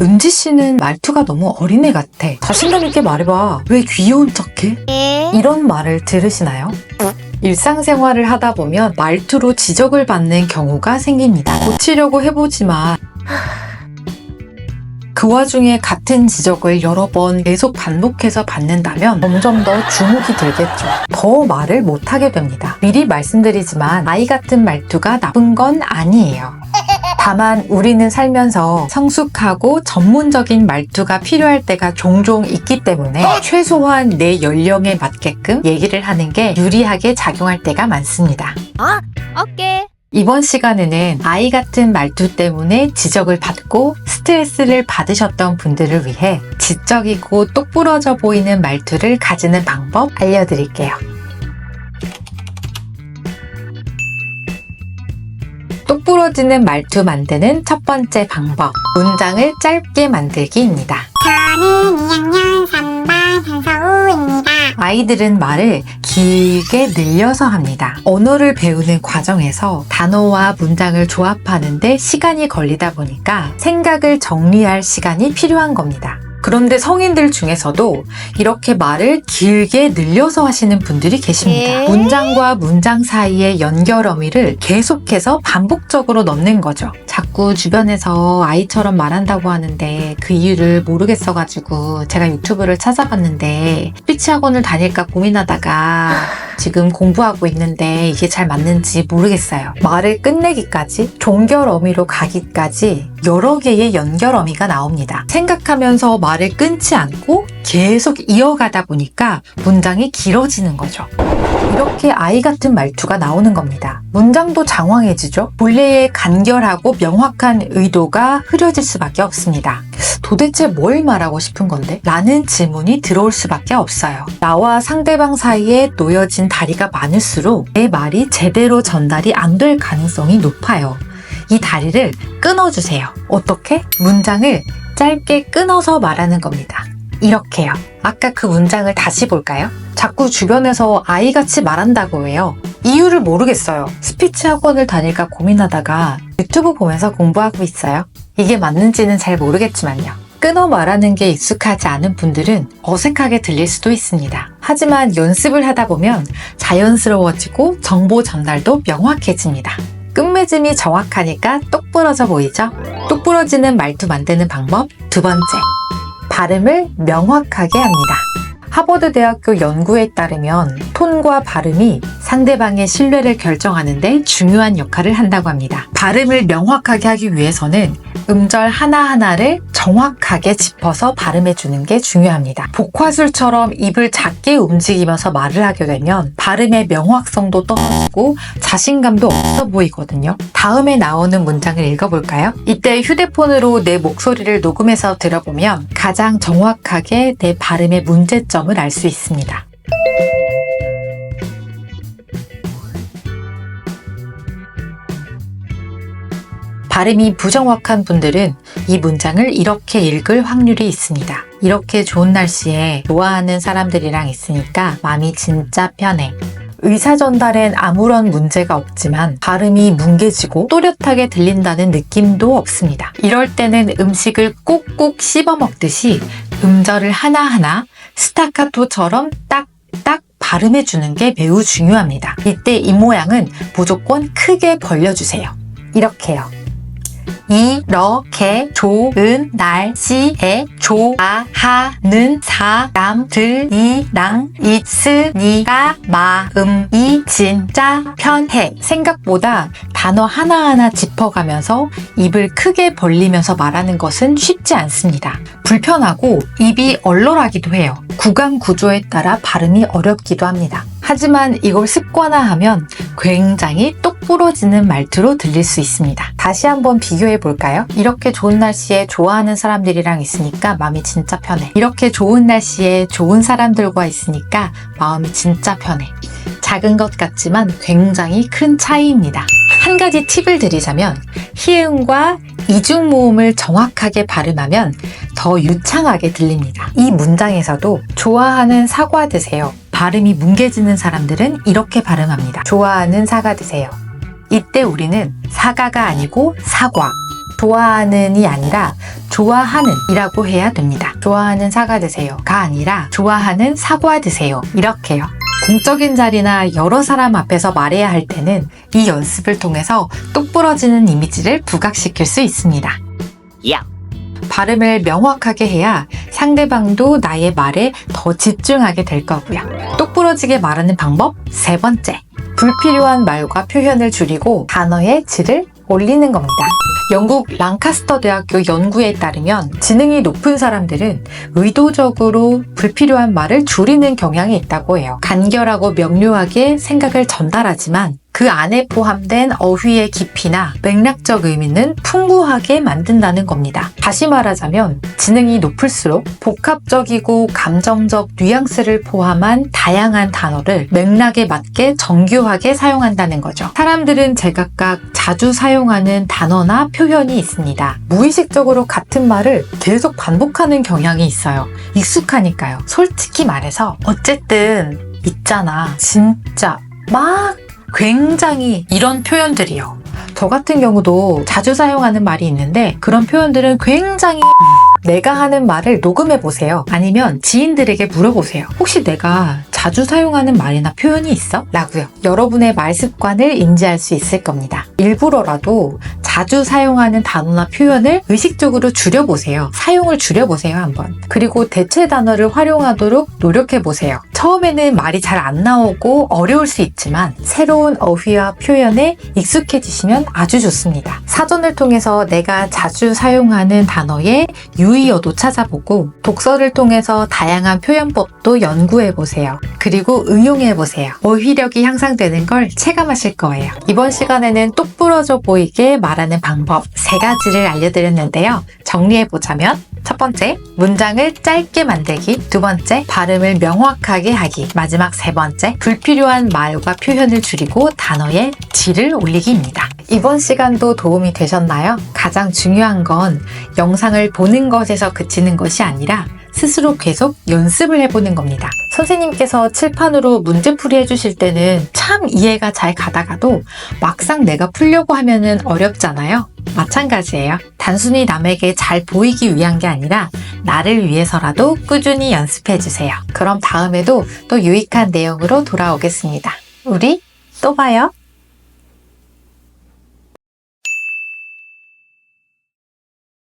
은지 씨는 말투가 너무 어린애 같아. 자신감 있게 말해봐. 왜 귀여운 척해? 이런 말을 들으시나요? 일상생활을 하다 보면 말투로 지적을 받는 경우가 생깁니다. 고치려고 해보지만 그 와중에 같은 지적을 여러 번 계속 반복해서 받는다면 점점 더 주눅이 들겠죠. 더 말을 못하게 됩니다. 미리 말씀드리지만 아이 같은 말투가 나쁜 건 아니에요. 다만 우리는 살면서 성숙하고 전문적인 말투가 필요할 때가 종종 있기 때문에 최소한 내 연령에 맞게끔 얘기를 하는 게 유리하게 작용할 때가 많습니다. 오케이. 이번 시간에는 아이 같은 말투 때문에 지적을 받고 스트레스를 받으셨던 분들을 위해 지적이고 똑부러져 보이는 말투를 가지는 방법 알려드릴게요. 똑부러지는 말투 만드는 첫 번째 방법, 문장을 짧게 만들기입니다. 저는 2학년 3반 한서우입니다. 아이들은 말을 길게 늘려서 합니다. 언어를 배우는 과정에서 단어와 문장을 조합하는데 시간이 걸리다 보니까 생각을 정리할 시간이 필요한 겁니다. 그런데 성인들 중에서도 이렇게 말을 길게 늘려서 하시는 분들이 계십니다. 문장과 문장 사이의 연결 어미를 계속해서 반복적으로 넣는 거죠. 자꾸 주변에서 아이처럼 말한다고 하는데 그 이유를 모르겠어가지고 제가 유튜브를 찾아봤는데 스피치 학원을 다닐까 고민하다가 지금 공부하고 있는데 이게 잘 맞는지 모르겠어요. 말을 끝내기까지, 종결 어미로 가기까지 여러 개의 연결 어미가 나옵니다. 생각하면서 말을 끊지 않고 계속 이어가다 보니까 문장이 길어지는 거죠. 이렇게 아이 같은 말투가 나오는 겁니다. 문장도 장황해지죠. 본래의 간결하고 명확한 의도가 흐려질 수밖에 없습니다. 도대체 뭘 말하고 싶은 건데? 라는 질문이 들어올 수밖에 없어요. 나와 상대방 사이에 놓여진 다리가 많을수록 내 말이 제대로 전달이 안 될 가능성이 높아요. 이 다리를 끊어주세요. 어떻게? 문장을 짧게 끊어서 말하는 겁니다. 이렇게요. 아까 그 문장을 다시 볼까요? 자꾸 주변에서 아이같이 말한다고 해요. 이유를 모르겠어요. 스피치 학원을 다닐까 고민하다가 유튜브 보면서 공부하고 있어요. 이게 맞는지는 잘 모르겠지만요. 끊어 말하는 게 익숙하지 않은 분들은 어색하게 들릴 수도 있습니다. 하지만 연습을 하다 보면 자연스러워지고 정보 전달도 명확해집니다. 끝맺음이 정확하니까 똑부러져 보이죠? 똑부러지는 말투 만드는 방법 두 번째, 발음을 명확하게 합니다. 하버드 대학교 연구에 따르면 톤과 발음이 상대방의 신뢰를 결정하는 데 중요한 역할을 한다고 합니다. 발음을 명확하게 하기 위해서는 음절 하나하나를 정확하게 짚어서 발음해주는 게 중요합니다. 복화술처럼 입을 작게 움직이면서 말을 하게 되면 발음의 명확성도 떨어지고 자신감도 없어 보이거든요. 다음에 나오는 문장을 읽어볼까요? 이때 휴대폰으로 내 목소리를 녹음해서 들어보면 가장 정확하게 내 발음의 문제점을 알 수 있습니다. 발음이 부정확한 분들은 이 문장을 이렇게 읽을 확률이 있습니다. 이렇게 좋은 날씨에 좋아하는 사람들이랑 있으니까 마음이 진짜 편해. 의사 전달엔 아무런 문제가 없지만 발음이 뭉개지고 또렷하게 들린다는 느낌도 없습니다. 이럴 때는 음식을 꼭꼭 씹어 먹듯이 음절을 하나하나 스타카토처럼 딱딱 발음해주는 게 매우 중요합니다. 이때 입모양은 무조건 크게 벌려주세요. 이렇게요. 이렇게 좋은 날씨에 좋아하는 사람들이랑 있으니까 마음이 진짜 편해. 생각보다 단어 하나하나 짚어가면서 입을 크게 벌리면서 말하는 것은 쉽지 않습니다. 불편하고 입이 얼얼하기도 해요. 구강 구조에 따라 발음이 어렵기도 합니다. 하지만 이걸 습관화하면 굉장히 똑부러지는 말투로 들릴 수 있습니다. 다시 한번 비교해 볼까요? 이렇게 좋은 날씨에 좋아하는 사람들이랑 있으니까 마음이 진짜 편해. 이렇게 좋은 날씨에 좋은 사람들과 있으니까 마음이 진짜 편해. 작은 것 같지만 굉장히 큰 차이입니다. 한 가지 팁을 드리자면 히읗과 이중 모음을 정확하게 발음하면 더 유창하게 들립니다. 이 문장에서도 좋아하는 사과 드세요. 발음이 뭉개지는 사람들은 이렇게 발음합니다. 좋아하는 사과 드세요. 이때 우리는 사과가 아니고 사과, 좋아하는이 아니라 좋아하는 이라고 해야 됩니다. 좋아하는 사과 드세요가 아니라 좋아하는 사과 드세요. 이렇게요. 공적인 자리나 여러 사람 앞에서 말해야 할 때는 이 연습을 통해서 똑부러지는 이미지를 부각시킬 수 있습니다. 야. 발음을 명확하게 해야 상대방도 나의 말에 더 집중하게 될 거고요. 똑부러지게 말하는 방법 세 번째. 불필요한 말과 표현을 줄이고 단어의 질을 올리는 겁니다. 영국 랑카스터 대학교 연구에 따르면 지능이 높은 사람들은 의도적으로 불필요한 말을 줄이는 경향이 있다고 해요. 간결하고 명료하게 생각을 전달하지만 그 안에 포함된 어휘의 깊이나 맥락적 의미는 풍부하게 만든다는 겁니다. 다시 말하자면 지능이 높을수록 복합적이고 감정적 뉘앙스를 포함한 다양한 단어를 맥락에 맞게 정교하게 사용한다는 거죠. 사람들은 제각각 자주 사용하는 단어나 표현이 있습니다. 무의식적으로 같은 말을 계속 반복하는 경향이 있어요. 익숙하니까요. 솔직히 말해서 어쨌든 있잖아, 진짜, 막 굉장히 이런 표현들이요. 저 같은 경우도 자주 사용하는 말이 있는데 그런 표현들은 굉장히 내가 하는 말을 녹음해 보세요. 아니면 지인들에게 물어보세요. 혹시 내가 자주 사용하는 말이나 표현이 있어? 라고요. 여러분의 말 습관을 인지할 수 있을 겁니다. 일부러라도 자주 사용하는 단어나 표현을 의식적으로 줄여보세요. 사용을 줄여보세요, 한번. 그리고 대체 단어를 활용하도록 노력해보세요. 처음에는 말이 잘 안 나오고 어려울 수 있지만 새로운 어휘와 표현에 익숙해지시면 아주 좋습니다. 사전을 통해서 내가 자주 사용하는 단어의 유의어도 찾아보고 독서를 통해서 다양한 표현법도 연구해보세요. 그리고 응용해보세요. 어휘력이 향상되는 걸 체감하실 거예요. 이번 시간에는 똑부러져 보이게 말하는 방법 3가지를 알려드렸는데요. 정리해보자면 첫 번째, 문장을 짧게 만들기. 두 번째, 발음을 명확하게 하기. 마지막 세 번째, 불필요한 말과 표현을 줄이고 단어의 질을 올리기입니다. 이번 시간도 도움이 되셨나요? 가장 중요한 건 영상을 보는 것에서 그치는 것이 아니라 스스로 계속 연습을 해보는 겁니다. 선생님께서 칠판으로 문제풀이 해주실 때는 참 이해가 잘 가다가도 막상 내가 풀려고 하면은 어렵잖아요. 마찬가지예요. 단순히 남에게 잘 보이기 위한 게 아니라 나를 위해서라도 꾸준히 연습해주세요. 그럼 다음에도 또 유익한 내용으로 돌아오겠습니다. 우리 또 봐요.